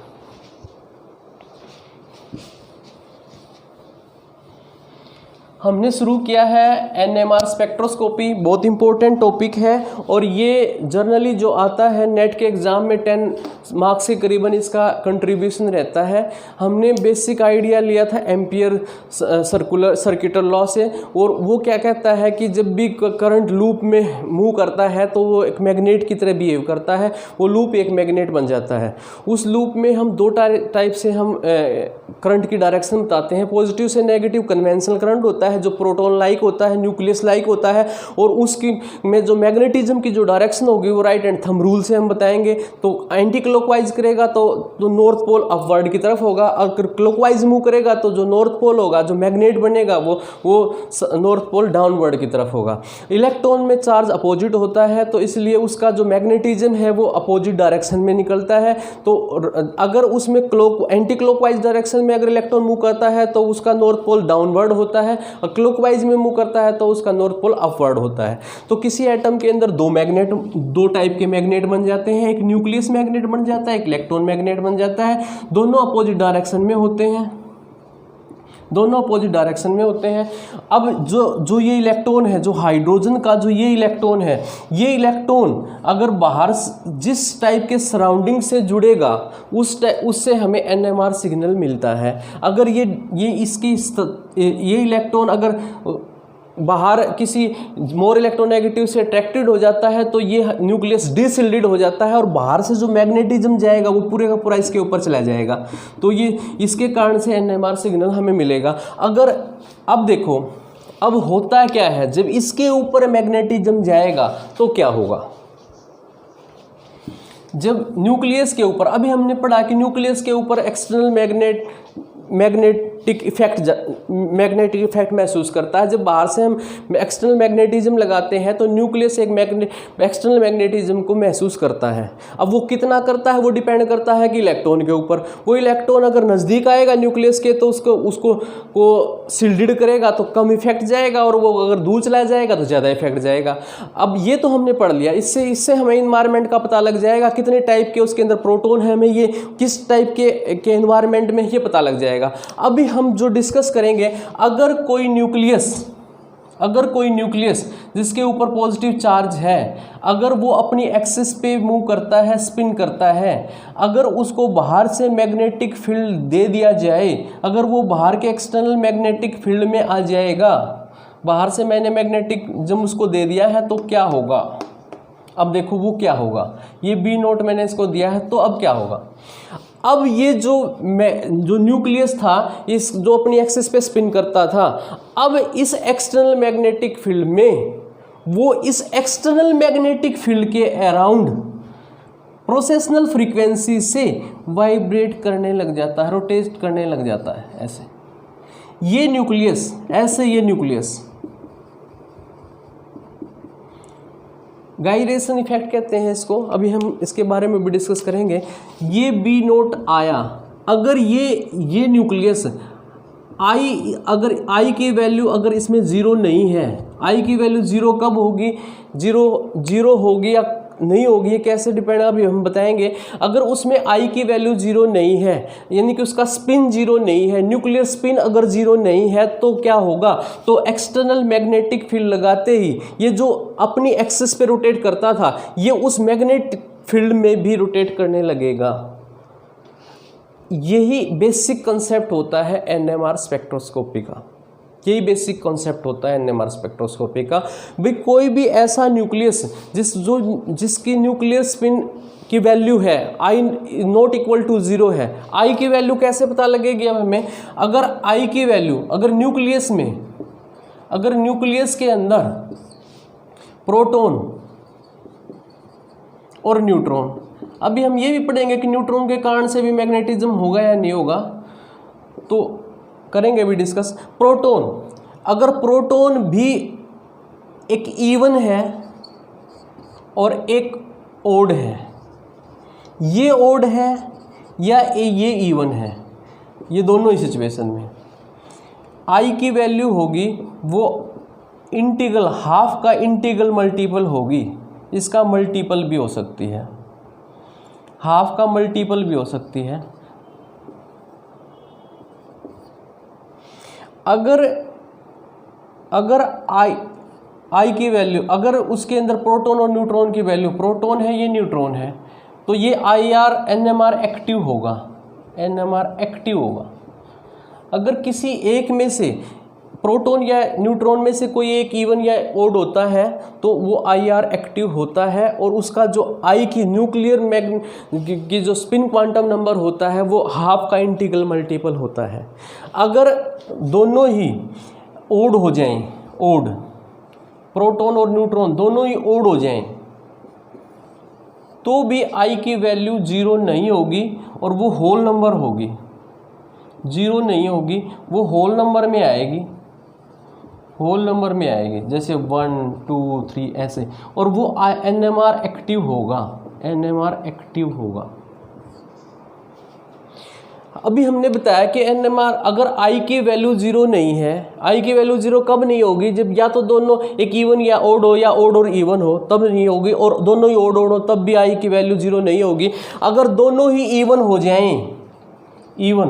हमने शुरू किया है NMR स्पेक्ट्रोस्कोपी, बहुत इंपॉर्टेंट टॉपिक है और ये जर्नली जो आता है नेट के एग्ज़ाम में 10 मार्क्स के करीबन इसका कंट्रीब्यूशन रहता है। हमने बेसिक आइडिया लिया था एम्पियर सर्किटल लॉ से, और वो क्या कहता है कि जब भी करंट लूप में मूव करता है तो वो एक मैग्नेट की तरह बिहेव करता है, वो लूप एक मैग्नेट बन जाता है। उस लूप में हम दो टाइप से हम करंट की डायरेक्शन बताते हैं, पॉजिटिव से नेगेटिव कन्वेंशनल करंट होता है जो प्रोटॉन लाइक होता है, न्यूक्लियस लाइक होता है, और उसकी में जो मैग्नेटिज्म की जो डायरेक्शन होगी वो राइट एंड थंब रूल से हम बताएंगे। तो एंटी क्लॉकवाइज करेगा तो नॉर्थ पोल अपवर्ड की तरफ होगा, अगर क्लॉकवाइज मूव करेगा तो जो नॉर्थ पोल होगा, जो मैग्नेट बनेगा वो नॉर्थ पोल डाउनवर्ड की तरफ होगा। इलेक्ट्रॉन में चार्ज अपोजिट होता है, तो इसलिए उसका जो मैग्नेटिज्म है वो अपोजिट डायरेक्शन में निकलता है। तो अगर उसमें एंटी क्लॉकवाइज डायरेक्शन में अगर इलेक्ट्रॉन मूव करता है तो उसका नॉर्थ पोल डाउनवर्ड होता है, और क्लॉकवाइज में मूव करता है तो उसका नॉर्थ पोल अपवर्ड होता है। तो किसी एटम के अंदर दो टाइप के मैग्नेट बन जाते हैं, एक न्यूक्लियस मैग्नेट बन जाता है, एक इलेक्ट्रॉन मैग्नेट बन जाता है। दोनों अपोजिट डायरेक्शन में होते हैं, दोनों अपोजिट डायरेक्शन में होते हैं। अब जो ये इलेक्ट्रॉन है, जो हाइड्रोजन का जो ये इलेक्ट्रॉन है, ये इलेक्ट्रॉन अगर बाहर जिस टाइप के सराउंडिंग से जुड़ेगा उससे हमें NMR सिग्नल मिलता है। अगर ये इलेक्ट्रॉन अगर बाहर किसी मोर इलेक्ट्रोनेगेटिव से अट्रैक्टेड हो जाता है तो ये न्यूक्लियस डिसिल्डेड हो जाता है, और बाहर से जो मैग्नेटिज्म जाएगा वो पूरे का पूरा इसके ऊपर चला जाएगा। तो ये इसके कारण से NMR सिग्नल हमें मिलेगा। अगर अब देखो, अब होता क्या है, जब इसके ऊपर मैग्नेटिज्म जाएगा तो क्या होगा? जब न्यूक्लियस के ऊपर, अभी हमने पढ़ा कि न्यूक्लियस के ऊपर एक्सटर्नल मैग्नेटिक इफेक्ट महसूस करता है। जब बाहर से हम एक्सटर्नल मैग्नेटिज्म लगाते हैं तो न्यूक्लियस एक एक्सटर्नल मैग्नेटिज्म को महसूस करता है। अब वो कितना करता है वो डिपेंड करता है कि इलेक्ट्रॉन के ऊपर। वो इलेक्ट्रॉन अगर नज़दीक आएगा न्यूक्लियस के तो उसको शिल्डेड करेगा तो कम इफेक्ट जाएगा, और वो अगर दूर चला जाएगा तो ज़्यादा इफेक्ट जाएगा। अब ये तो हमने पढ़ लिया, इससे हमें इन्वायरमेंट का पता लग जाएगा, कितने टाइप के उसके अंदर प्रोटॉन है, हमें ये किस टाइप के इन्वायरमेंट में ये पता लग जाएगा। अभी हम जो डिस्कस करेंगे, अगर कोई न्यूक्लियस जिसके ऊपर पॉजिटिव चार्ज है, अगर वो अपनी एक्सिस पे मूव करता है, स्पिन करता है, अगर उसको बाहर से मैग्नेटिक फील्ड दे दिया जाए, अगर वो बाहर के एक्सटर्नल मैग्नेटिक फील्ड में आ जाएगा, बाहर से मैंने मैग्नेटिक जब उसको दे दिया है तो क्या होगा? अब देखो वो क्या होगा, ये B0 मैंने इसको दिया है, तो अब क्या होगा? अब ये जो न्यूक्लियस था, इस जो अपनी एक्सिस पे स्पिन करता था, अब इस एक्सटर्नल मैग्नेटिक फील्ड में वो इस एक्सटर्नल मैग्नेटिक फील्ड के अराउंड प्रोसेशनल फ्रीक्वेंसी से वाइब्रेट करने लग जाता है, रोटेट करने लग जाता है। ऐसे ये न्यूक्लियस गायरेशन इफेक्ट कहते हैं इसको, अभी हम इसके बारे में भी डिस्कस करेंगे। ये B0 आया, अगर ये न्यूक्लियस अगर I की वैल्यू अगर इसमें 0 नहीं है, I की वैल्यू 0 कब होगी, 0 होगी या नहीं होगी, ये कैसे डिपेंड अभी हम बताएंगे। अगर उसमें I की वैल्यू 0 नहीं है, यानी कि उसका स्पिन 0 नहीं है, न्यूक्लियर स्पिन अगर 0 नहीं है, तो क्या होगा? तो एक्सटर्नल मैग्नेटिक फील्ड लगाते ही ये जो अपनी एक्सिस पे रोटेट करता था, ये उस मैग्नेटिक फील्ड में भी रोटेट करने लगेगा। यही बेसिक कंसेप्ट होता है एनएमआर स्पेक्ट्रोस्कोपी का, यही बेसिक कॉन्सेप्ट होता है एनएमआर स्पेक्ट्रोस्कोपी का। भाई कोई भी ऐसा न्यूक्लियस जिसकी न्यूक्लियर स्पिन की वैल्यू है आई नॉट इक्वल टू 0 है, आई की वैल्यू कैसे पता लगेगी अब हमें? अगर आई की वैल्यू, अगर न्यूक्लियस के अंदर प्रोटॉन और न्यूट्रॉन, अभी हम ये भी पढ़ेंगे कि न्यूट्रॉन के कारण से भी मैग्नेटिज्म होगा या नहीं होगा, तो करेंगे भी डिस्कस। प्रोटॉन, अगर प्रोटॉन भी एक इवन है और एक ओड है, ये ओड है या ये इवन है, ये दोनों ही सिचुएशन में आई की वैल्यू होगी वो इंटीग्रल, हाफ का इंटीग्रल मल्टीपल होगी, इसका मल्टीपल भी हो सकती है, हाफ का मल्टीपल भी हो सकती है। अगर आई की वैल्यू, अगर उसके अंदर प्रोटॉन और न्यूट्रॉन की वैल्यू, प्रोटॉन है ये न्यूट्रॉन है, तो ये IR NMR एक्टिव होगा, NMR एक्टिव होगा। अगर किसी एक में से प्रोटॉन या न्यूट्रॉन में से कोई एक इवन या ओड होता है तो वो IR एक्टिव होता है, और उसका जो आई की न्यूक्लियर की जो स्पिन क्वांटम नंबर होता है वो हाफ का इंटीग्रल मल्टीपल होता है। अगर दोनों ही ओड हो जाएं, ओड, प्रोटॉन और न्यूट्रॉन दोनों ही ओड हो जाएं, तो भी आई की वैल्यू 0 नहीं होगी और वो होल नंबर होगी, 0 नहीं होगी, वो होल नंबर में आएगी, होल नंबर में आएगी, जैसे 1 2 3 ऐसे, और वो NMR एक्टिव होगा, NMR एक्टिव होगा। अभी हमने बताया कि NMR, अगर आई की वैल्यू 0 नहीं है, आई की वैल्यू 0 कब नहीं होगी? जब या तो दोनों एक इवन या ओड हो, या ओड और इवन हो तब नहीं होगी, और दोनों ही ओड हो तब भी आई की वैल्यू 0 नहीं होगी। अगर दोनों ही इवन हो जाएं, इवन,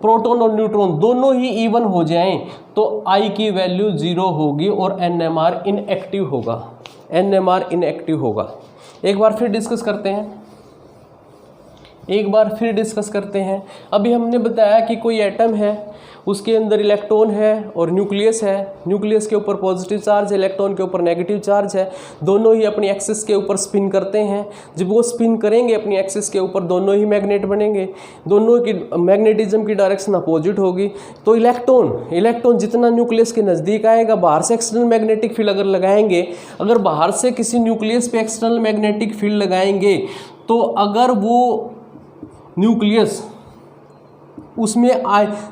प्रोटॉन और न्यूट्रॉन दोनों ही इवन हो जाएं, तो आई की वैल्यू 0 होगी और NMR इनएक्टिव होगा, NMR इनएक्टिव होगा। एक बार फिर डिस्कस करते हैं, अभी हमने बताया कि कोई एटम है, उसके अंदर इलेक्ट्रॉन है और न्यूक्लियस है, न्यूक्लियस के ऊपर पॉजिटिव चार्ज है, इलेक्ट्रॉन के ऊपर नेगेटिव चार्ज है, दोनों ही अपनी एक्सिस के ऊपर स्पिन करते हैं। जब वो स्पिन करेंगे अपनी एक्सिस के ऊपर, दोनों ही मैग्नेट बनेंगे, दोनों की मैग्नेटिज्म की डायरेक्शन अपोजिट होगी। तो इलेक्ट्रॉन जितना न्यूक्लियस के नज़दीक आएगा, बाहर से एक्सटर्नल मैग्नेटिक फील्ड अगर लगाएंगे, अगर बाहर से किसी न्यूक्लियस पे एक्सटर्नल मैग्नेटिक फील्ड लगाएंगे, तो अगर वो न्यूक्लियस उसमें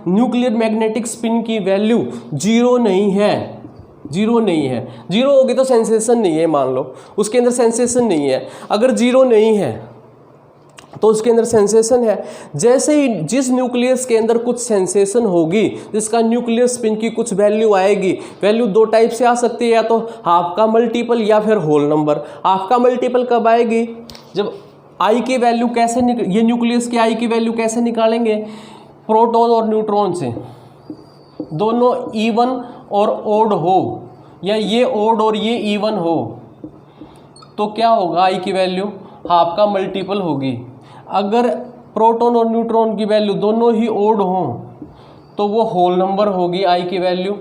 न्यूक्लियर मैग्नेटिक स्पिन की वैल्यू 0 नहीं है, 0 होगी तो सेंसेशन नहीं है, मान लो उसके अंदर सेंसेशन नहीं है। अगर 0 नहीं है तो उसके अंदर सेंसेशन है। जैसे ही जिस न्यूक्लियस के अंदर कुछ सेंसेशन होगी, जिसका न्यूक्लियर स्पिन की कुछ वैल्यू आएगी, वैल्यू 2 टाइप से आ सकती है, या तो हाफ का मल्टीपल या फिर होल नंबर। हाफ का मल्टीपल कब आएगी? जब आई की वैल्यू कैसे ये न्यूक्लियस की आई की वैल्यू कैसे निकालेंगे? प्रोटॉन और न्यूट्रॉन से, दोनों इवन और ओड हो, या ये ओड और ये इवन हो, तो क्या होगा? आई की वैल्यू हाफ का मल्टीपल होगी। अगर प्रोटॉन और न्यूट्रॉन की वैल्यू दोनों ही ओड हों तो वो होल नंबर होगी आई की वैल्यू,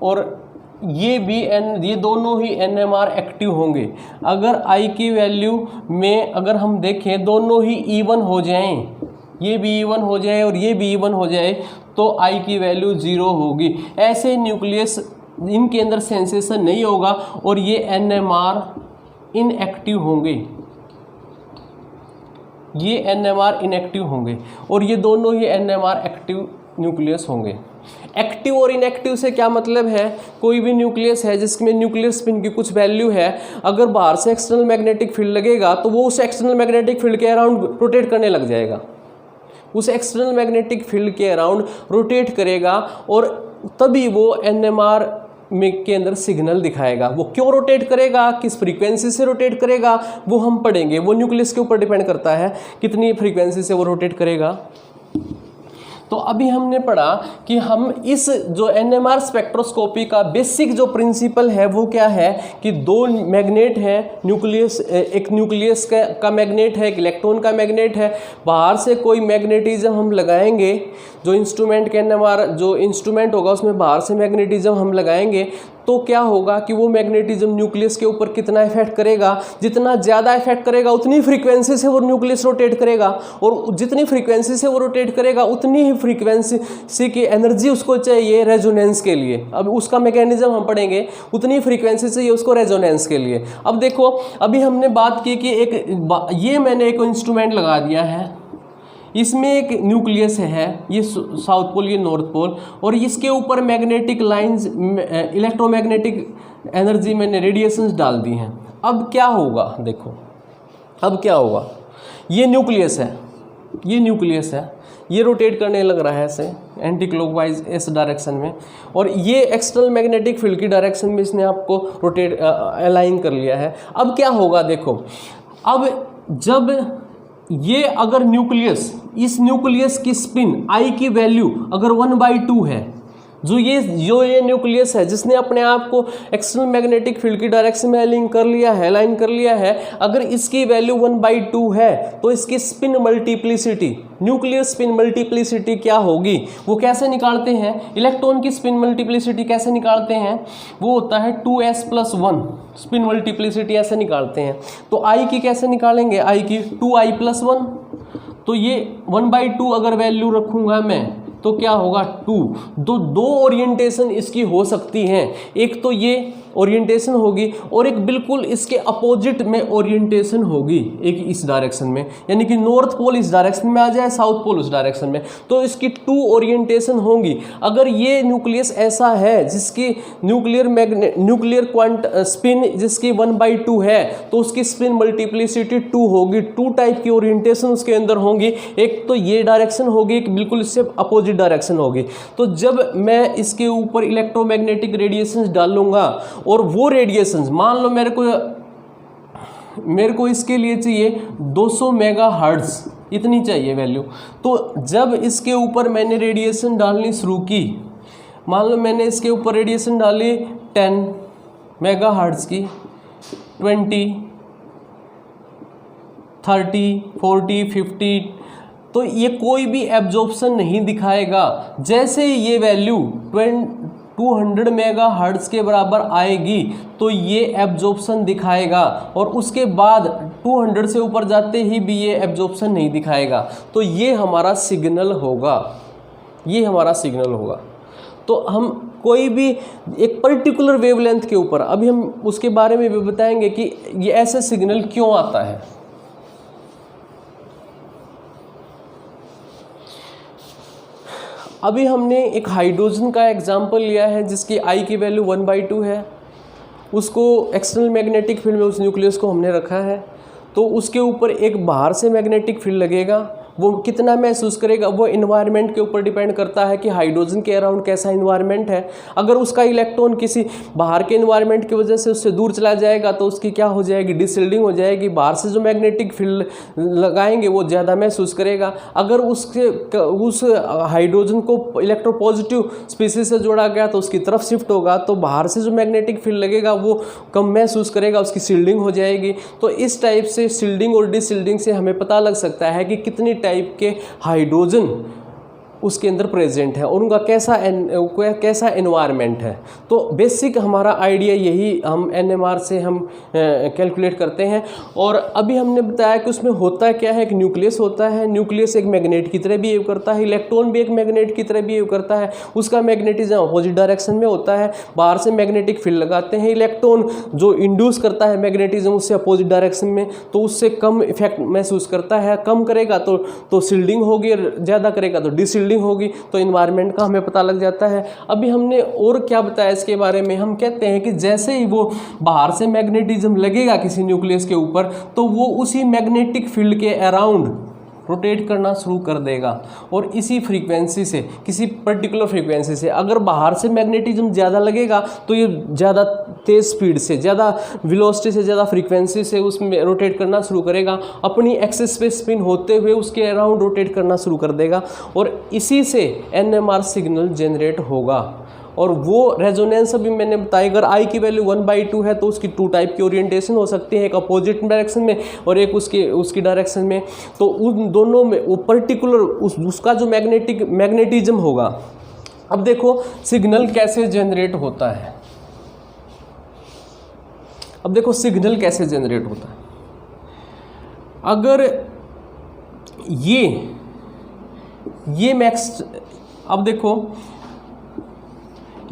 और ये दोनों ही NMR एक्टिव होंगे। अगर आई की वैल्यू में अगर हम देखें दोनों ही इवन हो जाएं, ये भी इवन हो जाए और ये भी इवन हो जाए, तो आई की वैल्यू 0 होगी। ऐसे इनके अंदर सेंसेशन नहीं होगा और ये NMR इनएक्टिव होंगे, ये NMR इनएक्टिव होंगे, और ये दोनों ही NMR एक्टिव न्यूक्लियस होंगे। एक्टिव और इनएक्टिव से क्या मतलब है? कोई भी न्यूक्लियस है जिसमें न्यूक्लियर स्पिन की कुछ वैल्यू है, अगर बाहर से एक्सटर्नल मैग्नेटिक फील्ड लगेगा तो वो उस एक्सटर्नल मैग्नेटिक फील्ड के अराउंड रोटेट करने लग जाएगा, उस एक्सटर्नल मैग्नेटिक फील्ड के अराउंड रोटेट करेगा, और तभी वो NMR के अंदर सिग्नल दिखाएगा। वो क्यों रोटेट करेगा, किस फ्रीक्वेंसी से रोटेट करेगा, वो हम पढ़ेंगे। वो न्यूक्लियस के ऊपर डिपेंड करता है कितनी फ्रीक्वेंसी से वो रोटेट करेगा। तो अभी हमने पढ़ा कि हम इस जो NMR स्पेक्ट्रोस्कोपी का बेसिक जो प्रिंसिपल है वो क्या है कि दो मैग्नेट है, न्यूक्लियस, एक न्यूक्लियस का मैग्नेट है, एक इलेक्ट्रॉन का मैग्नेट है। बाहर से कोई मैग्नेटिज्म हम लगाएंगे, जो इंस्ट्रूमेंट के NMR जो इंस्ट्रूमेंट होगा उसमें बाहर से मैग्नेटिज्म हम लगाएंगे तो क्या होगा कि वो मैग्नेटिज्म न्यूक्लियस के ऊपर कितना इफेक्ट करेगा, जितना ज़्यादा इफेक्ट करेगा उतनी फ्रीक्वेंसी से वो न्यूक्लियस रोटेट करेगा, और जितनी फ्रीक्वेंसी से वो रोटेट करेगा उतनी ही फ्रीक्वेंसी की एनर्जी उसको चाहिए रेजोनेंस के लिए। अब उसका मैकेनिज्म हम पढ़ेंगे, उतनी फ्रीक्वेंसी चाहिए उसको रेजोनेंस के लिए। अब देखो, अभी हमने बात की कि ये मैंने एक इंस्ट्रूमेंट लगा दिया है, इसमें एक न्यूक्लियस है, ये साउथ पोल, ये नॉर्थ पोल, और इसके ऊपर मैग्नेटिक लाइंस, इलेक्ट्रोमैग्नेटिक एनर्जी मैंने रेडिएशंस डाल दी हैं। अब क्या होगा, देखो अब क्या होगा, ये न्यूक्लियस है, ये न्यूक्लियस है, ये रोटेट करने लग रहा है ऐसे एंटी क्लॉकवाइज इस डायरेक्शन में, और ये एक्सटर्नल मैग्नेटिक फील्ड की डायरेक्शन में इसने आपको रोटेट अलाइन कर लिया है। अब क्या होगा, देखो अब जब ये अगर न्यूक्लियस, इस न्यूक्लियस की स्पिन आई की वैल्यू अगर 1/2 है, जो ये न्यूक्लियस है जिसने अपने आप को एक्सटर्नल मैग्नेटिक फील्ड की डायरेक्शन में अलाइन कर लिया है, अगर इसकी वैल्यू 1/2 है तो इसकी spin multiplicity, nuclear spin multiplicity क्या होगी, वो कैसे निकालते हैं, इलेक्ट्रॉन की स्पिन मल्टीप्लिसिटी कैसे निकालते हैं, वो होता है 2s+1 स्पिन मल्टीप्लिसिटी ऐसे निकालते हैं। तो आई की कैसे निकालेंगे, आई की 2i+1, तो ये 1/2 अगर वैल्यू रखूँगा मैं तो क्या होगा 2। दो ओरिएंटेशन इसकी हो सकती हैं, एक तो ये ओरिएंटेशन होगी और एक बिल्कुल इसके अपोजिट में ओरिएंटेशन होगी, एक इस डायरेक्शन में, यानी कि नॉर्थ पोल इस डायरेक्शन में आ जाए, साउथ पोल उस डायरेक्शन में, तो इसकी 2 ओरिएंटेशन होंगी। अगर ये न्यूक्लियस ऐसा है जिसकी न्यूक्लियर क्वांट स्पिन जिसकी 1/2 है तो उसकी स्पिन मल्टीप्लिसिटी 2 होगी। 2 टाइप की ओरिएंटेशन उसके अंदर होंगी, एक तो ये डायरेक्शन होगी, एक बिल्कुल इससे अपोजिट डायरेक्शन होगी। तो जब मैं इसके ऊपर इलेक्ट्रोमैग्नेटिक रेडिएशंस डालूंगा और वो रेडिएशंस, मान लो मेरे को इसके लिए चाहिए 200 मेगाहर्ट्ज, इतनी चाहिए वैल्यू, तो जब इसके ऊपर मैंने रेडिएशन डालनी शुरू की, मान लो मैंने इसके ऊपर रेडिएशन डाली 10 मेगाहर्ट्ज की, 20, 30, 40, 50, तो ये कोई भी एब्जॉर्प्शन नहीं दिखाएगा। जैसे ये वैल्यू 200 मेगाहर्ट्ज के बराबर आएगी तो ये एब्जॉर्प्शन दिखाएगा, और उसके बाद 200 से ऊपर जाते ही भी ये एब्जॉर्प्शन नहीं दिखाएगा। तो ये हमारा सिग्नल होगा, ये हमारा सिग्नल होगा। तो हम कोई भी एक पर्टिकुलर वेवलेंथ के ऊपर, अभी हम उसके बारे में भी बताएंगे कि ये ऐसे सिग्नल क्यों आता है। अभी हमने एक हाइड्रोजन का एग्जाम्पल लिया है जिसकी आई की वैल्यू 1/2 है, उसको एक्सटर्नल मैग्नेटिक फील्ड में उस न्यूक्लियस को हमने रखा है, तो उसके ऊपर एक बाहर से मैग्नेटिक फील्ड लगेगा, वो कितना महसूस करेगा, वो इन्वायरमेंट के ऊपर डिपेंड करता है कि हाइड्रोजन के अराउंड कैसा इन्वायरमेंट है। अगर उसका इलेक्ट्रॉन किसी बाहर के इन्वायरमेंट की वजह से उससे दूर चला जाएगा तो उसकी क्या हो जाएगी, डिसिल्डिंग हो जाएगी, बाहर से जो मैग्नेटिक फील्ड लगाएंगे वो ज़्यादा महसूस करेगा। अगर उस हाइड्रोजन को इलेक्ट्रोपॉजिटिव स्पीसीज से जोड़ा गया तो उसकी तरफ शिफ्ट होगा, तो बाहर से जो मैग्नेटिक फील्ड लगेगा वो कम महसूस करेगा, उसकी शिल्डिंग हो जाएगी। तो इस टाइप से शिल्डिंग और डिशिल्डिंग से हमें पता लग सकता है कि कितनी टाइप के हाइड्रोजन उसके अंदर प्रेजेंट है और उनका कैसा एनवायरनमेंट है। तो बेसिक हमारा आइडिया यही हम एनएमआर से हम कैलकुलेट करते हैं। और अभी हमने बताया कि उसमें होता क्या है, एक न्यूक्लियस होता है, न्यूक्लियस एक मैग्नेट की तरह बिहेव करता है, इलेक्ट्रॉन भी एक मैग्नेट की तरह बिहेव करता है, उसका मैग्नेटिज्म अपोजिट डायरेक्शन में होता है, बाहर से मैग्नेटिक फील्ड लगाते हैं, इलेक्ट्रॉन जो इंड्यूस करता है मैग्नेटिज्म उससे अपोजिट डायरेक्शन में, तो उससे कम इफेक्ट महसूस करता है, कम करेगा तो शिल्डिंग होगी, ज़्यादा करेगा तो डिशिल्डिंग होगी। तो इन्वायरमेंट का हमें पता लग जाता है। अभी हमने और क्या बताया इसके बारे में, हम कहते हैं कि जैसे ही वो बाहर से मैग्नेटिज्म लगेगा किसी न्यूक्लियस के ऊपर तो वो उसी मैग्नेटिक फील्ड के अराउंड रोटेट करना शुरू कर देगा। और इसी फ्रीक्वेंसी से, किसी पर्टिकुलर फ्रीक्वेंसी से अगर बाहर से मैग्नेटिज्म ज़्यादा लगेगा तो ये ज़्यादा तेज़ स्पीड से, ज़्यादा वेलोसिटी से, ज़्यादा फ्रीक्वेंसी से उसमें रोटेट करना शुरू करेगा, अपनी एक्सिस पे स्पिन होते हुए उसके अराउंड रोटेट करना शुरू कर देगा और इसी से NMR सिग्नल जनरेट होगा। और वो रेजोनेंस अभी मैंने बताया, अगर आई की वैल्यू 1/2 है तो उसकी 2 टाइप की ओरिएंटेशन हो सकती है, एक अपोजिट डायरेक्शन में और एक उसकी डायरेक्शन में। तो उन दोनों में वो पर्टिकुलर उसका जो मैग्नेटिज्म होगा। अब देखो सिग्नल कैसे जनरेट होता है। अब देखो सिग्नल कैसे जनरेट होता है। अगर ये मैक्स, अब देखो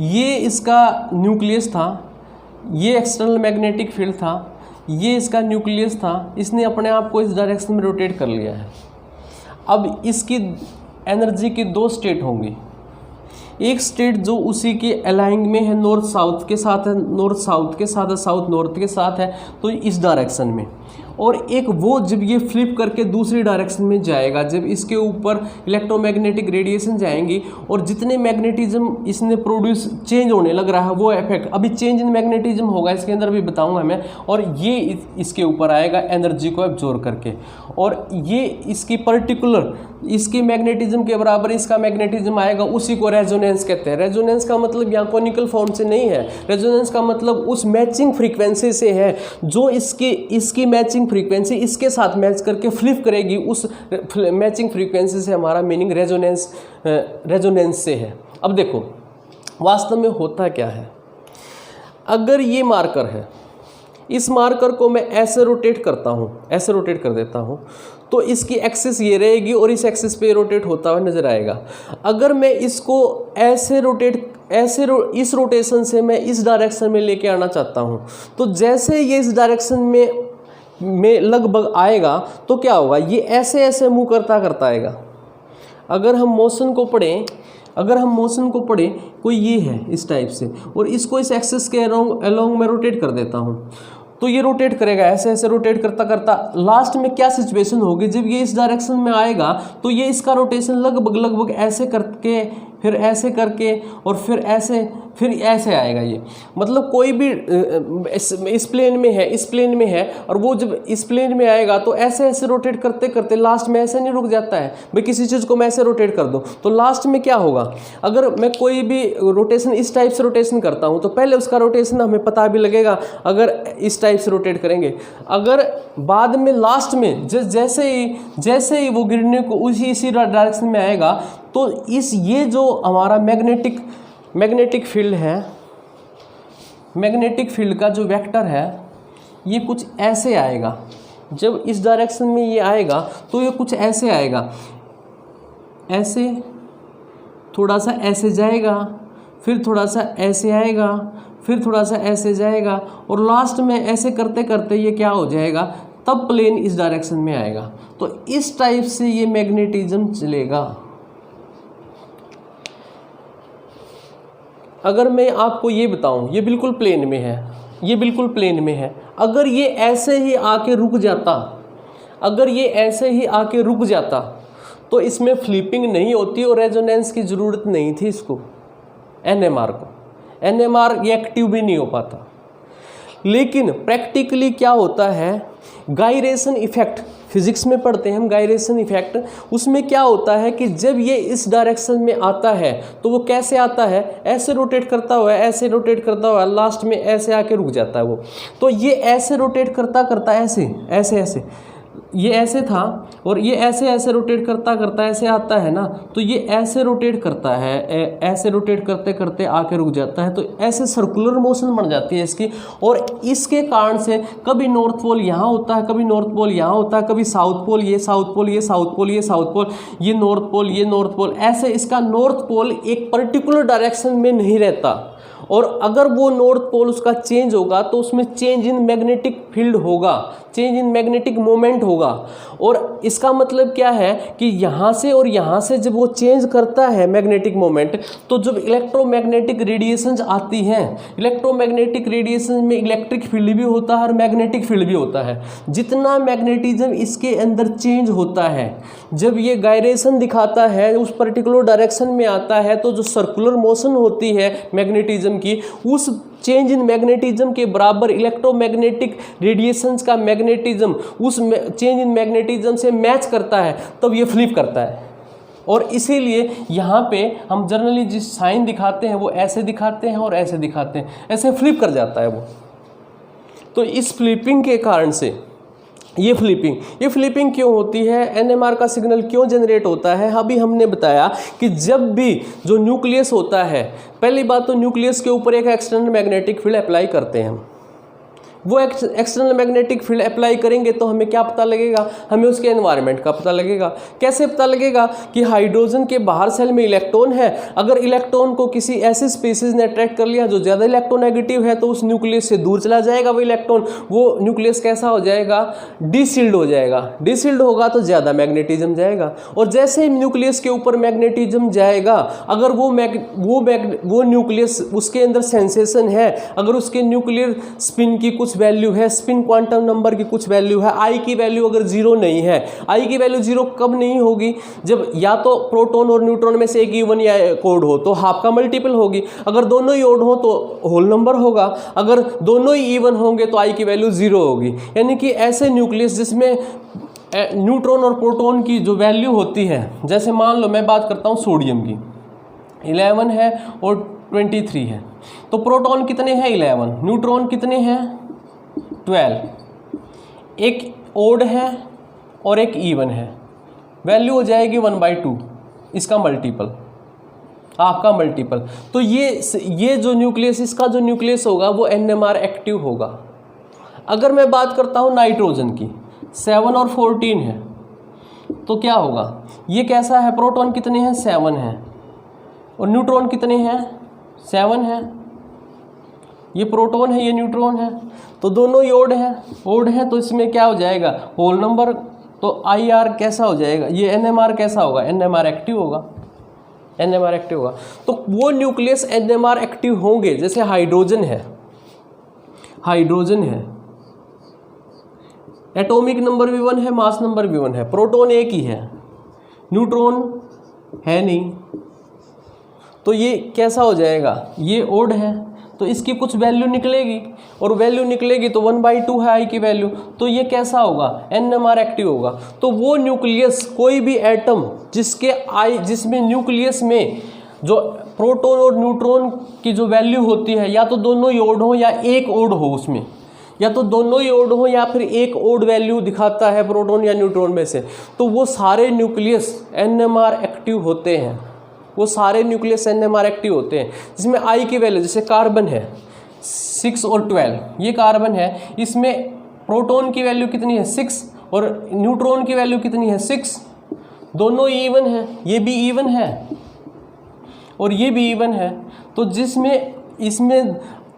ये इसका न्यूक्लियस था, ये एक्सटर्नल मैग्नेटिक फील्ड था, ये इसका न्यूक्लियस था, इसने अपने आप को इस डायरेक्शन में रोटेट कर लिया है। अब इसकी एनर्जी की 2 स्टेट होंगी। एक स्टेट जो उसी के अलाइंग में है, नॉर्थ साउथ के साथ है, नॉर्थ साउथ के साथ है, साउथ नॉर्थ के साथ है, तो इस डायरेक्शन में। और एक वो जब ये फ्लिप करके दूसरी डायरेक्शन में जाएगा, जब इसके ऊपर इलेक्ट्रोमैग्नेटिक रेडिएशन जाएंगी और जितने मैग्नेटिज्म इसने प्रोड्यूस चेंज होने लग रहा है वो इफेक्ट, अभी चेंज इन मैग्नेटिज्म होगा इसके अंदर भी बताऊंगा मैं, और ये इसके ऊपर आएगा एनर्जी को एब्जॉर्ब करके। और ये इसकी पर्टिकुलर, इसकी मैग्नेटिज्म के बराबर इसका मैग्नेटिज्म आएगा, उसी को रेजोनेंस कहते हैं। रेजोनेंस का मतलब यहाँ कॉनिकल फॉर्म से नहीं है, रेजोनेंस का मतलब उस मैचिंग फ्रीक्वेंसी से है जो इसकी मैचिंग फ्रीक्वेंसी इसके साथ मैच करके फ्लिप करेगी, उस मैचिंग फ्रीक्वेंसी से हमारा मीनिंग रेजोनेंस से है। अब देखो वास्तव में होता क्या है। अगर ये मार्कर है, इस मार्कर को मैं ऐसे रोटेट करता हूँ, ऐसे रोटेट कर देता हूँ, तो इसकी एक्सिस ये रहेगी और इस एक्सिस पे रोटेट होता हुआ नज़र आएगा। अगर मैं इसको ऐसे इस रोटेशन से मैं इस डायरेक्शन में लेके आना चाहता हूँ, तो जैसे ये इस डायरेक्शन में लगभग आएगा तो क्या होगा, ये ऐसे ऐसे मूव करता आएगा। अगर हम मोशन को पढ़ें, कोई ये है इस टाइप से और इसको इस एक्सिस के अलोंग में रोटेट कर देता हूँ, तो ये रोटेट करेगा, ऐसे ऐसे रोटेट करता लास्ट में क्या सिचुएशन होगी, जब ये इस डायरेक्शन में आएगा तो ये इसका रोटेशन लगभग ऐसे करके, फिर ऐसे करके और फिर ऐसे आएगा। ये मतलब कोई भी इस प्लेन में है और वो जब इस प्लेन में आएगा तो ऐसे ऐसे रोटेट करते लास्ट में ऐसे नहीं रुक जाता है भाई, किसी चीज़ को मैं ऐसे रोटेट कर दूँ तो लास्ट में क्या होगा। अगर मैं कोई भी रोटेशन इस टाइप से रोटेशन करता हूँ तो पहले उसका रोटेशन हमें पता भी लगेगा, अगर इस टाइप से रोटेट करेंगे। अगर बाद में लास्ट में जैसे ही वो गिरने को इसी डायरेक्शन में आएगा तो ये जो हमारा मैग्नेटिक फील्ड है, मैग्नेटिक फील्ड का जो वेक्टर है ये कुछ ऐसे आएगा। जब इस डायरेक्शन में ये आएगा तो ये कुछ ऐसे आएगा, ऐसे थोड़ा सा ऐसे जाएगा, फिर थोड़ा सा ऐसे आएगा, फिर थोड़ा सा ऐसे जाएगा और लास्ट में ऐसे करते ये क्या हो जाएगा, तब प्लेन इस डायरेक्शन में आएगा। तो इस टाइप से ये मैग्नेटिज्म चलेगा। अगर मैं आपको ये बताऊं, ये बिल्कुल प्लेन में है, अगर ये ऐसे ही आके रुक जाता, तो इसमें फ्लिपिंग नहीं होती और रेजोनेंस की ज़रूरत नहीं थी इसको, NMR ये एक्टिव भी नहीं हो पाता। लेकिन प्रैक्टिकली क्या होता है, गायरेशन इफेक्ट, फिजिक्स में पढ़ते हैं हम गायरेशन इफेक्ट, उसमें क्या होता है कि जब ये इस डायरेक्शन में आता है तो वो कैसे आता है, ऐसे रोटेट करता हुआ लास्ट में ऐसे आके रुक जाता है वो। तो ये ऐसे रोटेट करता ऐसे ये ऐसे था और ये ऐसे रोटेट करता ऐसे आता है ना, तो ये ऐसे रोटेट करता है, ऐसे रोटेट करते आके रुक जाता है। तो ऐसे सर्कुलर मोशन बन जाती है इसकी, और इसके कारण से कभी नॉर्थ पोल यहाँ होता है, कभी नॉर्थ पोल यहाँ होता है, कभी साउथ पोल, ये साउथ पोल, ये साउथ पोल, ये साउथ पोल, ये नॉर्थ पोल, ये नॉर्थ पोल, ऐसे इसका नॉर्थ पोल एक पर्टिकुलर डायरेक्शन में नहीं रहता और अगर वो नॉर्थ पोल उसका चेंज होगा तो उसमें चेंज इन मैग्नेटिक फील्ड होगा, चेंज इन मैग्नेटिक मोमेंट होगा। और इसका मतलब क्या है कि यहाँ से और यहाँ से जब वो चेंज करता है मैग्नेटिक मोमेंट, तो जब इलेक्ट्रोमैग्नेटिक रेडिएशंस आती हैं, इलेक्ट्रोमैग्नेटिक रेडिएशन में इलेक्ट्रिक फील्ड भी होता है और मैग्नेटिक फील्ड भी होता है। जितना मैग्नेटिज्म इसके अंदर चेंज होता है, जब ये गायरेशन दिखाता है, उस पर्टिकुलर डायरेक्शन में आता है, तो जो सर्कुलर मोशन होती है मैग्नेटिज्म की, उस चेंज इन मैग्नेटिज्म के बराबर इलेक्ट्रोमैग्नेटिक रेडिएशंस का मैग्नेटिज्म उस चेंज इन मैग्नेटिज्म से मैच करता है, तब ये फ्लिप करता है। और इसीलिए यहाँ पे हम जनरली जिस साइन दिखाते हैं वो ऐसे दिखाते हैं और ऐसे दिखाते हैं, ऐसे फ्लिप कर जाता है वो। तो इस फ्लिपिंग के कारण से ये फ्लिपिंग क्यों होती है, एनएमआर का सिग्नल क्यों जनरेट होता है, अभी हमने बताया कि जब भी जो न्यूक्लियस होता है, पहली बात तो न्यूक्लियस के ऊपर एक एक्सटर्नल मैग्नेटिक फील्ड अप्लाई करते हैं। वो एक्सटर्नल मैग्नेटिक फील्ड अप्लाई करेंगे तो हमें क्या पता लगेगा, हमें उसके एनवायरनमेंट का पता लगेगा। कैसे पता लगेगा कि हाइड्रोजन के बाहर सेल में इलेक्ट्रॉन है, अगर इलेक्ट्रॉन को किसी ऐसे स्पीसीज ने अट्रैक्ट कर लिया जो ज़्यादा इलेक्ट्रोनेगेटिव है, तो उस न्यूक्लियस से दूर चला जाएगा वो इलेक्ट्रॉन। वो न्यूक्लियस कैसा हो जाएगा, डिसील्ड हो जाएगा। डिसील्ड होगा तो ज़्यादा मैग्नेटिज्म जाएगा, और जैसे ही न्यूक्लियस के ऊपर मैग्नेटिज्म जाएगा, अगर वो न्यूक्लियस उसके अंदर सेंसेशन है, अगर उसके न्यूक्लियर स्पिन की कुछ वैल्यू है, स्पिन क्वांटम नंबर की कुछ वैल्यू है, आई की वैल्यू अगर जीरो नहीं है, आई की वैल्यू जीरो कब नहीं होगी, जब या तो प्रोटॉन और न्यूट्रॉन में से एक इवन या एक ओड हो तो हाफ का मल्टीपल होगी, अगर दोनों ही ओड हो तो होल नंबर होगा, अगर दोनों ही इवन होंगे तो आई की वैल्यू जीरो होगी। यानी कि ऐसे न्यूक्लियस जिसमें न्यूट्रॉन और प्रोटॉन की जो वैल्यू होती है, जैसे मान लो मैं बात करता हूँ सोडियम की, 11 है और 23 है, तो प्रोटॉन कितने हैं 11, न्यूट्रॉन कितने हैं 12, एक ओड है और एक इवन है, वैल्यू हो जाएगी 1/2, इसका मल्टीपल, आपका मल्टीपल। तो ये जो न्यूक्लियस, इसका जो न्यूक्लियस होगा वो NMR एक्टिव होगा। अगर मैं बात करता हूँ नाइट्रोजन की, 7 और 14 है, तो क्या होगा, ये कैसा है, प्रोटॉन कितने हैं 7 हैं और न्यूट्रॉन कितने हैं 7 हैं, ये प्रोटॉन है ये न्यूट्रॉन है, तो दोनों ही ओड है, तो इसमें क्या हो जाएगा होल नंबर, तो IR कैसा हो जाएगा, ये NMR कैसा होगा, NMR एक्टिव होगा, NMR एक्टिव होगा। तो वो न्यूक्लियस NMR एक्टिव होंगे, जैसे हाइड्रोजन है, एटॉमिक नंबर भी 1 है, मास नंबर भी 1 है, प्रोटॉन एक ही है, न्यूट्रॉन है नहीं, तो ये कैसा हो जाएगा, ये ओड है, तो इसकी कुछ वैल्यू निकलेगी, और वैल्यू निकलेगी तो 1/2 है आई की वैल्यू, तो ये कैसा होगा, NMR एक्टिव होगा। तो वो न्यूक्लियस, कोई भी एटम जिसमें न्यूक्लियस में जो प्रोटॉन और न्यूट्रॉन की जो वैल्यू होती है, या तो दोनों ही ओड हो या एक ओड हो उसमें, या तो दोनों ही ओड हो या फिर एक ओड वैल्यू दिखाता है प्रोटॉन या न्यूट्रॉन में से, तो वो सारे न्यूक्लियस NMR एक्टिव होते हैं, वो सारे न्यूक्लियस NMR एक्टिव होते हैं। जिसमें आई की वैल्यू, जैसे कार्बन है 6 और 12, ये कार्बन है, इसमें प्रोटॉन की वैल्यू कितनी है 6 और न्यूट्रॉन की वैल्यू कितनी है 6, दोनों इवन है, ये भी इवन है और ये भी इवन है, तो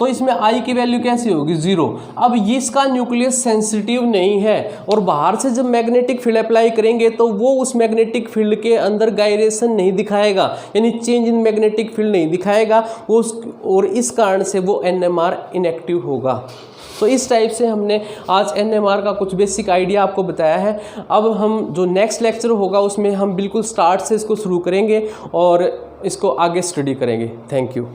इसमें आई की वैल्यू कैसी होगी 0। अब इसका न्यूक्लियस सेंसिटिव नहीं है, और बाहर से जब मैग्नेटिक फील्ड अप्लाई करेंगे तो वो उस मैग्नेटिक फील्ड के अंदर गायरेशन नहीं दिखाएगा, यानी चेंज इन मैग्नेटिक फील्ड नहीं दिखाएगा वो, और इस कारण से वो NMR इनएक्टिव होगा। तो इस टाइप से हमने आज NMR का कुछ बेसिक आइडिया आपको बताया है। अब हम जो नेक्स्ट लेक्चर होगा उसमें हम बिल्कुल स्टार्ट से इसको शुरू करेंगे और इसको आगे स्टडी करेंगे। Thank you.